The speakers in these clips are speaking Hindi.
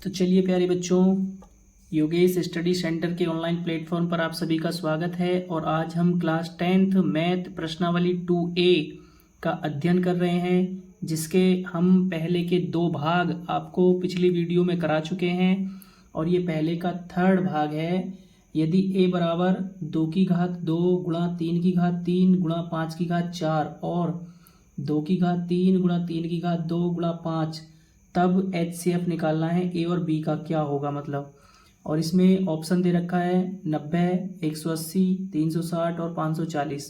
तो चलिए प्यारे बच्चों, योगेश स्टडी सेंटर के ऑनलाइन प्लेटफॉर्म पर आप सभी का स्वागत है। और आज हम क्लास 10th मैथ प्रश्नावली 2A का अध्ययन कर रहे हैं, जिसके हम पहले के 2 भाग आपको पिछली वीडियो में करा चुके हैं और ये पहले का 3rd भाग है। यदि a बराबर 2 की घात 2 गुणा 3 की घात 3 गुणा 5 की घात 4 और 2 की घात 3 गुणा 3 की घात 2 गुणा 5, तब HCF निकालना है ए और बी का क्या होगा मतलब। और इसमें ऑप्शन दे रखा है 90, 180, 360 और 540।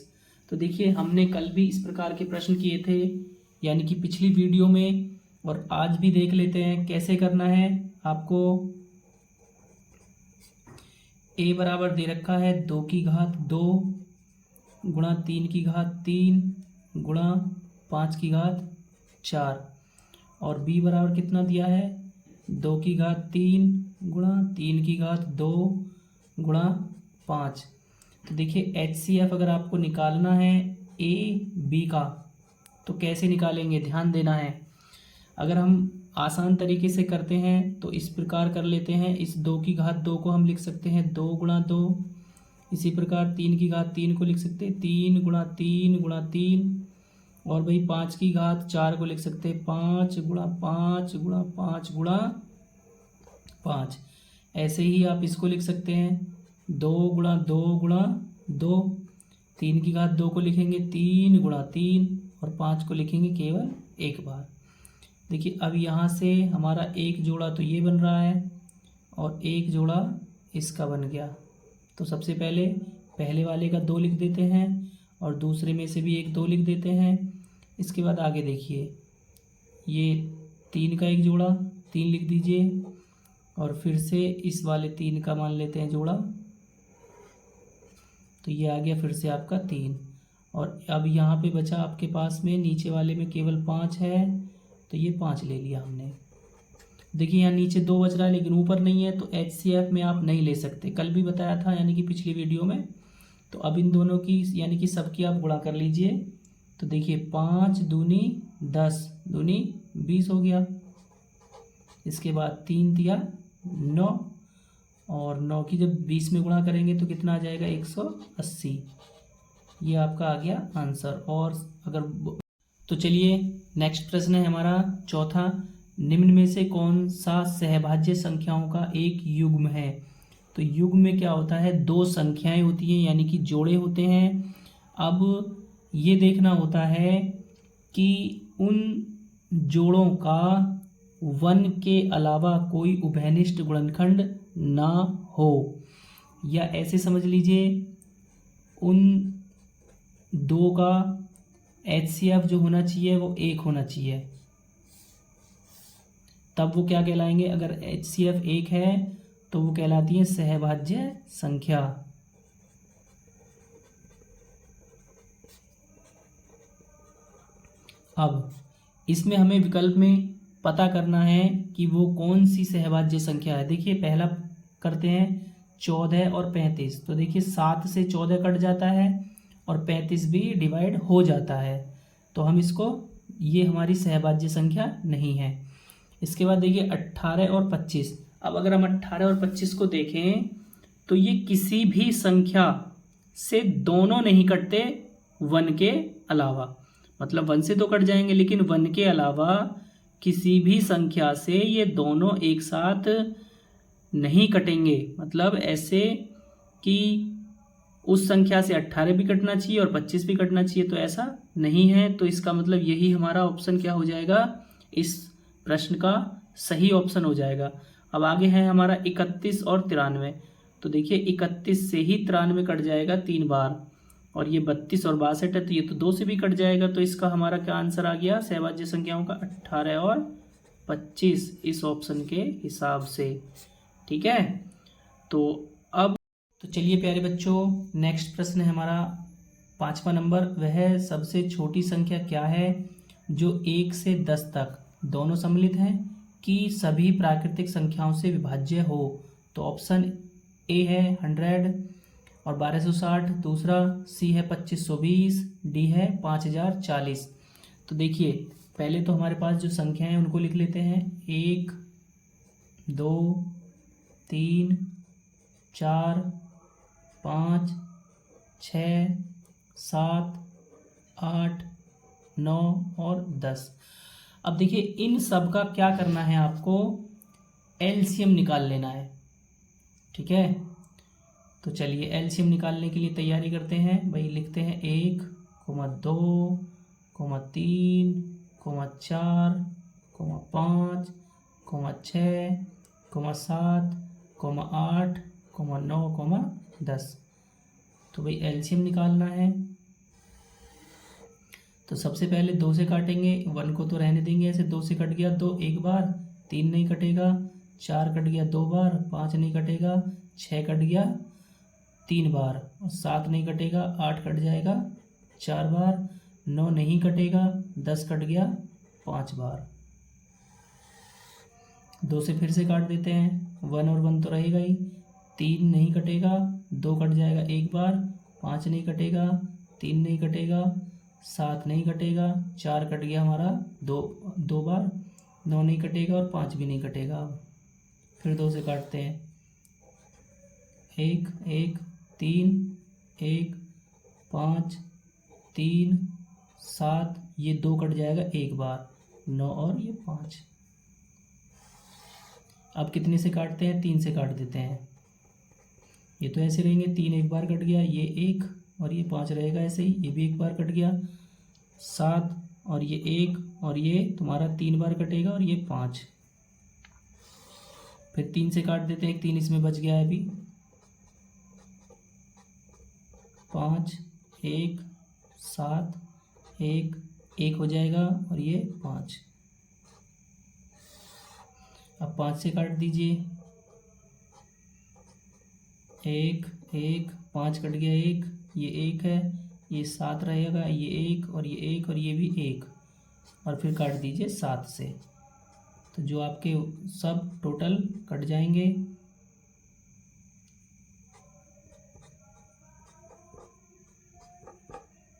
तो देखिए, हमने कल भी इस प्रकार के प्रश्न किए थे, यानी कि पिछली वीडियो में, और आज भी देख लेते हैं कैसे करना है आपको। ए बराबर दे रखा है 2 की घात 2 गुणा 3 की घात 3 गुणा 5 की घात 4 और बी बराबर कितना दिया है 2 की घात 3 गुणा 3 की घात 2 गुणा 5। तो देखिए HCF अगर आपको निकालना है ए बी का, तो कैसे निकालेंगे, ध्यान देना है। अगर हम आसान तरीके से करते हैं तो इस प्रकार कर लेते हैं। इस 2 की घात 2 को हम लिख सकते हैं 2 गुणा 2। इसी प्रकार 3 की घात 3 को लिख सकते हैं 3 गुणा 3 गुणा 3। और भाई 5 की घात 4 को लिख सकते हैं 5 गुणा 5 गुणा 5 गुणा 5। ऐसे ही आप इसको लिख सकते हैं 2 गुणा 2 गुणा 2। 3 की घात 2 को लिखेंगे 3 गुणा 3 और 5 को लिखेंगे केवल एक बार। देखिए, अब यहाँ से हमारा एक जोड़ा तो ये बन रहा है और एक जोड़ा इसका बन गया। तो सबसे पहले वाले का 2 लिख देते हैं और दूसरे में से भी एक 2 लिख देते हैं। इसके बाद आगे देखिए, ये 3 का एक जोड़ा 3 लिख दीजिए और फिर से इस वाले 3 का मान लेते हैं जोड़ा, तो ये आ गया फिर से आपका 3। और अब यहाँ पे बचा आपके पास में नीचे वाले में केवल 5 है, तो ये 5 ले लिया हमने। देखिए, यहाँ नीचे 2 बच रहा है लेकिन ऊपर नहीं है, तो HCF में आप नहीं ले सकते, कल भी बताया था यानी कि पिछली वीडियो में। तो अब इन दोनों की यानी कि सबकी आप गुणा कर लीजिए। तो देखिए 5 दूनी 10 दूनी 20 हो गया। इसके बाद 3 दिया 9 और 9 की जब 20 में गुणा करेंगे तो कितना आ जाएगा 180। ये आपका आ गया आंसर। और अगर तो चलिए नेक्स्ट प्रश्न है हमारा चौथा। निम्न में से कौन सा सहभाज्य संख्याओं का एक युग्म है। तो युग्म में क्या होता है, 2 संख्याएं होती हैं यानी कि जोड़े होते हैं। अब ये देखना होता है कि उन जोड़ों का 1 के अलावा कोई उभयनिष्ठ गुणनखंड ना हो, या ऐसे समझ लीजिए उन 2 का HCF जो होना चाहिए वो 1 होना चाहिए, तब वो क्या कहलाएंगे। अगर HCF 1 है तो वो कहलाती है सहभाज्य संख्या। अब इसमें हमें विकल्प में पता करना है कि वो कौन सी सहभाज्य संख्या है। देखिए, पहला करते हैं 14 और 35। तो देखिए 7 से 14 कट जाता है और 35 भी डिवाइड हो जाता है, तो हम इसको, ये हमारी सहभाज्य संख्या नहीं है। इसके बाद देखिए 18 और 25। अब अगर हम 18 और 25 को देखें तो ये किसी भी संख्या से दोनों नहीं कटते 1 के अलावा। मतलब 1 से तो कट जाएंगे लेकिन 1 के अलावा किसी भी संख्या से ये दोनों एक साथ नहीं कटेंगे। मतलब ऐसे कि उस संख्या से 18 भी कटना चाहिए और 25 भी कटना चाहिए, तो ऐसा नहीं है। तो इसका मतलब यही हमारा ऑप्शन क्या हो जाएगा, इस प्रश्न का सही ऑप्शन हो जाएगा। अब आगे है हमारा 31 और 93। तो देखिए 31 से ही 93 कट जाएगा 3 बार, और ये 32 और 62 है तो ये तो 2 से भी कट जाएगा। तो इसका हमारा क्या आंसर आ गया सहभाज्य संख्याओं का 18 और 25 इस ऑप्शन के हिसाब से। ठीक है, तो चलिए प्यारे बच्चों, नेक्स्ट प्रश्न है हमारा 5वां नंबर। वह सबसे छोटी संख्या क्या है जो 1 से 10 तक दोनों सम्मिलित हैं कि सभी प्राकृतिक संख्याओं से विभाज्य हो। तो ऑप्शन ए है 100 और 1260, दूसरा सी है 2520, डी है 5040। तो देखिए, पहले तो हमारे पास जो संख्याएं हैं उनको लिख लेते हैं। 1 2 3 4 5 6 7 8 9 और 10। अब देखिए इन सब का क्या करना है, आपको एलसीएम निकाल लेना है। ठीक है, तो चलिए एलसीएम निकालने के लिए तैयारी करते हैं भाई। लिखते हैं 1, 2, 3, 4, 5, 6, 7, 8, 9, 10। तो भाई एलसीएम निकालना है। तो सबसे पहले 2 से काटेंगे, 1 को तो रहने देंगे ऐसे। 2 से कट गया 2 एक बार, 3 नहीं कटेगा, 4 कट गया 2 बार, 5 नहीं कटेगा, 6 कट गया 3 बार, और 7 नहीं कटेगा, 8 कट जाएगा 4 बार, 9 नहीं कटेगा, 10 कट गया 5 बार। 2 से फिर से काट देते हैं, 1 और 1 तो रहेगा ही, 3 नहीं कटेगा, 2 कट जाएगा एक बार, 5 नहीं कटेगा, 3 नहीं कटेगा, 7 नहीं कटेगा, 4 कट गया हमारा दो बार, 9 नहीं कटेगा और 5 भी नहीं कटेगा। अब फिर 2 से काटते हैं, 1 1 3 1 5 3 7, ये 2 कट जाएगा एक बार, 9 और ये 5। अब कितने से काटते हैं, 3 से काट देते हैं। ये तो ऐसे रहेंगे, 3 एक बार कट गया, ये 1 और ये 5 रहेगा ऐसे ही, ये भी एक बार कट गया, 7 और ये 1 और ये तुम्हारा 3 बार कटेगा और ये 5। फिर 3 से काट देते हैं, 3 इसमें बच गया है अभी, 5 1 7 1 1 हो जाएगा और ये 5। अब 5 से काट दीजिए, 1 1 5 कट गया 1, ये 1 है, ये 7 रहेगा, ये 1 और ये 1 और ये भी 1, और फिर काट दीजिए 7 से। तो जो आपके सब टोटल कट जाएंगे।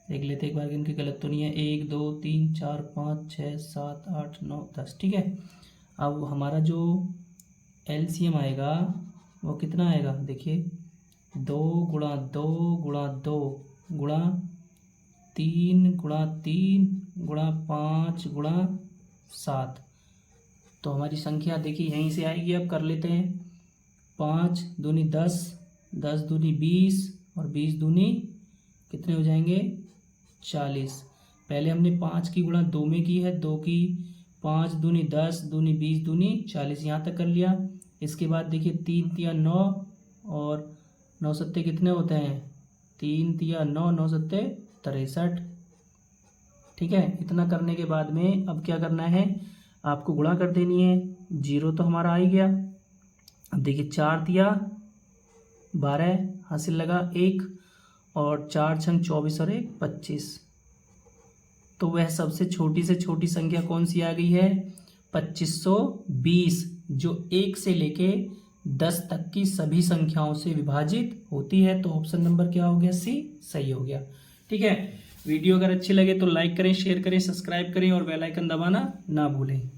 देख लेते एक बार इनके गलत तो नहीं है, 1 2 3 4 5 6 7 8 9 10। ठीक है, अब हमारा जो एलसीएम आएगा वो कितना आएगा, देखिए 2 गुणा 2 गुणा 2 गुणा 3 गुणा 3 गुणा 5 गुणा 7। तो हमारी संख्या देखिए यहीं से आएगी। अब कर लेते हैं, 5 दूनी 10, 10 दूनी 20 और 20 दूनी कितने हो जाएंगे, 40। पहले हमने 5 की गुणा 2 में की है, 2 की 5 दूनी 10 दूनी 20 दूनी 40, यहाँ तक कर लिया। इसके बाद देखिए 3 तिया 9 और 9 सत्ते कितने होते हैं, 3 तिया 9, 9 सत्ते 63। ठीक है, इतना करने के बाद में अब क्या करना है, आपको गुणा कर देनी है। 0 तो हमारा आ ही गया। अब देखिए 4 तिया 12 हासिल लगा 1, और 4 छंग 24 और 1 25। तो वह सबसे छोटी से छोटी संख्या कौन सी आ गई है, 2520, जो 1 से लेके 10 तक की सभी संख्याओं से विभाजित होती है। तो ऑप्शन नंबर क्या हो गया, सी सही हो गया। ठीक है, वीडियो अगर अच्छी लगे तो लाइक करें, शेयर करें, सब्सक्राइब करें और बेल आइकन दबाना ना भूलें।